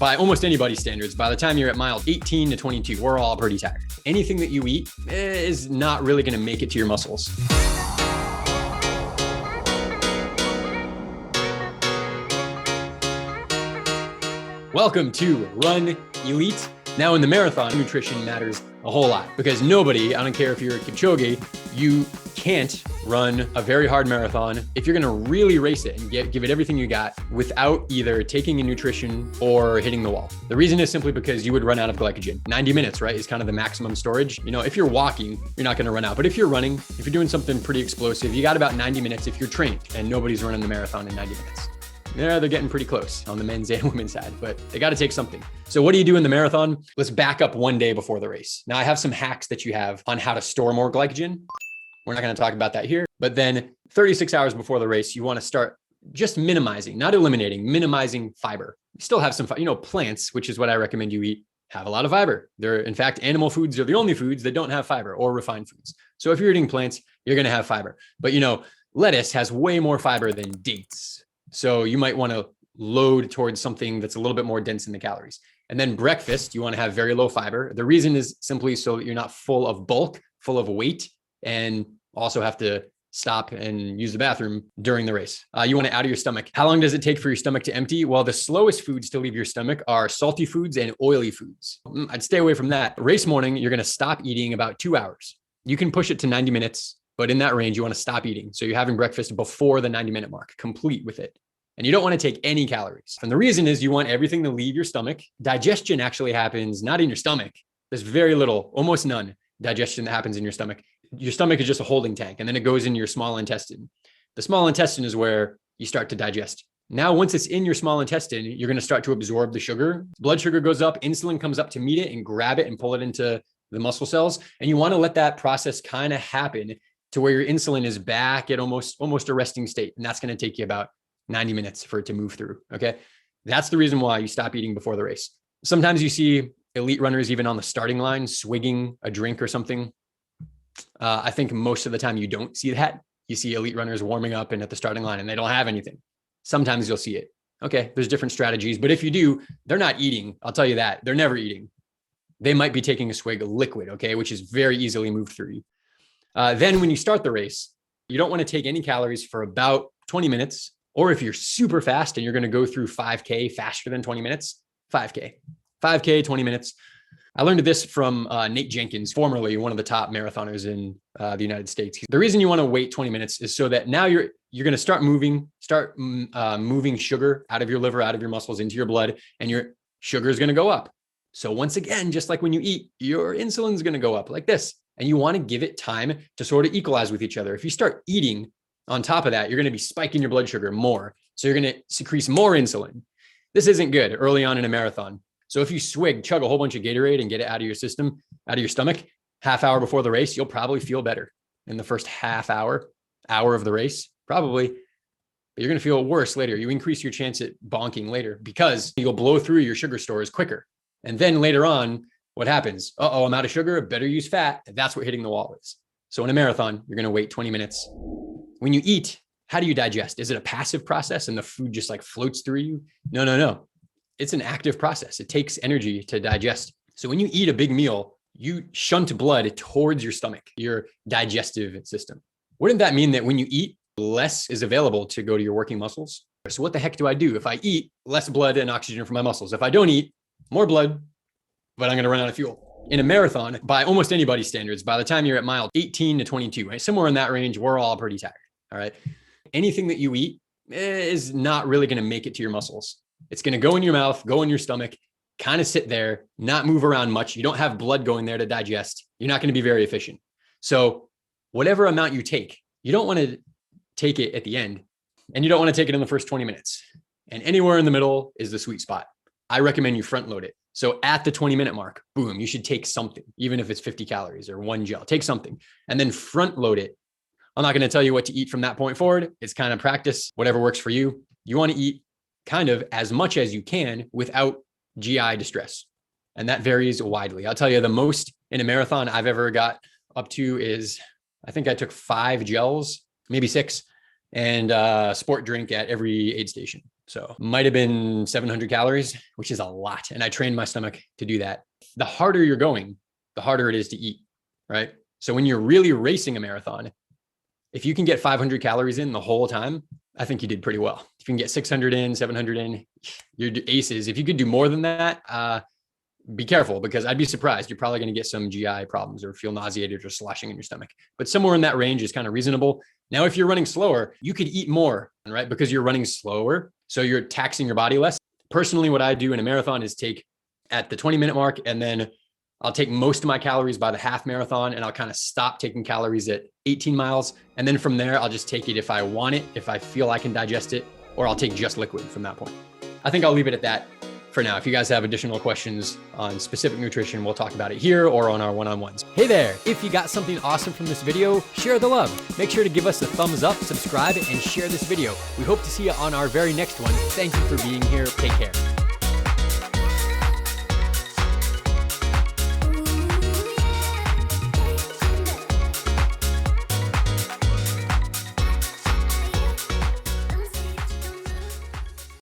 by almost anybody's standards, by the time you're at mile 18 to 22, we're all pretty tired. Anything that you eat is not really going to make it to your muscles. Welcome to Run Elite. Now in the marathon, nutrition matters a whole lot because nobody, I don't care if you're a Kipchoge, you can't run a very hard marathon if you're going to really race it and give it everything you got without either taking in nutrition or hitting the wall. The reason is simply because you would run out of glycogen. 90 minutes, right, is kind of the maximum storage. You know, if you're walking, you're not going to run out. But if you're running, if you're doing something pretty explosive, you got about 90 minutes if you're trained, and nobody's running the marathon in 90 minutes. Yeah, they're getting pretty close on the men's and women's side, but they got to take something. So what do you do in the marathon? Let's back up one day before the race. Now I have some hacks that you have on how to store more glycogen. We're not going to talk about that here, but then 36 hours before the race, you want to start just minimizing, not eliminating, minimizing fiber. You still have some, plants, which is what I recommend you eat, have a lot of fiber. They're, in fact, animal foods are the only foods that don't have fiber, or refined foods. So if you're eating plants, you're going to have fiber, but lettuce has way more fiber than dates. So you might want to load towards something that's a little bit more dense in the calories. And then breakfast, you want to have very low fiber. The reason is simply so that you're not full of bulk, full of weight, and also have to stop and use the bathroom during the race. You want it out of your stomach. How long does it take for your stomach to empty? Well, the slowest foods to leave your stomach are salty foods and oily foods. I'd stay away from that. Race morning, you're going to stop eating about 2 hours. You can push it to 90 minutes. But in that range, you want to stop eating. So you're having breakfast before the 90-minute mark, complete with it. And you don't want to take any calories. And the reason is you want everything to leave your stomach. Digestion actually happens not in your stomach. There's very little, almost none digestion that happens in your stomach. Your stomach is just a holding tank, and then it goes into your small intestine. The small intestine is where you start to digest. Now, once it's in your small intestine, you're going to start to absorb the sugar. Blood sugar goes up, insulin comes up to meet it and grab it and pull it into the muscle cells. And you want to let that process kind of happen to where your insulin is back at almost a resting state. And that's going to take you about 90 minutes for it to move through. Okay. That's the reason why you stop eating before the race. Sometimes you see elite runners, even on the starting line, swigging a drink or something. I think most of the time you don't see that. You see elite runners warming up and at the starting line and they don't have anything. Sometimes you'll see it. Okay. There's different strategies, but if you do, they're not eating. I'll tell you that. They're never eating. They might be taking a swig of liquid, okay, which is very easily moved through you. Then when you start the race, you don't want to take any calories for about 20 minutes. Or if you're super fast and you're going to go through 5K faster than 20 minutes, 5K, 20 minutes. I learned this from Nate Jenkins, formerly one of the top marathoners in the United States. The reason you want to wait 20 minutes is so that now you're going to start moving sugar out of your liver, out of your muscles into your blood, and your sugar is going to go up. So once again, just like when you eat, your insulin is going to go up like this. And you want to give it time to sort of equalize with each other. If you start eating on top of that, you're going to be spiking your blood sugar more. So you're going to secrete more insulin. This isn't good early on in a marathon. So if you chug a whole bunch of Gatorade and get it out of your system, out of your stomach, half hour before the race, you'll probably feel better in the first half hour of the race, probably. But you're going to feel worse later. You increase your chance at bonking later because you'll blow through your sugar stores quicker. And then later on, what happens? I'm out of sugar, better use fat. That's what hitting the wall is. So in a marathon, you're going to wait 20 minutes. When you eat, how do you digest? Is it a passive process and the food just like floats through you? No. It's an active process. It takes energy to digest. So when you eat a big meal, you shunt blood towards your stomach, your digestive system. Wouldn't that mean that when you eat, less is available to go to your working muscles? So what the heck do I do? If I eat, less blood and oxygen for my muscles. If I don't eat, more blood, but I'm going to run out of fuel. In a marathon, by almost anybody's standards, by the time you're at mile 18 to 22, right? Somewhere in that range, we're all pretty tired. All right. Anything that you eat is not really going to make it to your muscles. It's going to go in your mouth, go in your stomach, kind of sit there, not move around much. You don't have blood going there to digest. You're not going to be very efficient. So whatever amount you take, you don't want to take it at the end, and you don't want to take it in the first 20 minutes. And anywhere in the middle is the sweet spot. I recommend you front load it. So at the 20-minute mark, boom, you should take something, even if it's 50 calories or one gel, take something and then front load it. I'm not going to tell you what to eat from that point forward. It's kind of practice, whatever works for you. You want to eat kind of as much as you can without GI distress. And that varies widely. I'll tell you the most in a marathon I've ever got up to is, I think I took 5 gels, maybe 6, and a sport drink at every aid station. So might have been 700 calories, which is a lot. And I trained my stomach to do that. The harder you're going, the harder it is to eat, right? So when you're really racing a marathon, if you can get 500 calories in the whole time, I think you did pretty well. If you can get 600 in, 700 in, you're aces. If you could do more than that, be careful, because I'd be surprised. You're probably going to get some GI problems or feel nauseated or sloshing in your stomach. But somewhere in that range is kind of reasonable. Now, if you're running slower, you could eat more, right? Because you're running slower. So you're taxing your body less. Personally, what I do in a marathon is take at the 20-minute mark, and then I'll take most of my calories by the half marathon, and I'll kind of stop taking calories at 18 miles. And then from there, I'll just take it if I want it, if I feel I can digest it, or I'll take just liquid from that point. I think I'll leave it at that for now. If you guys have additional questions on specific nutrition, we'll talk about it here or on our one-on-ones. Hey there, if you got something awesome from this video, share the love. Make sure to give us a thumbs up, subscribe, and share this video. We hope to see you on our very next one. Thank you for being here. Take care.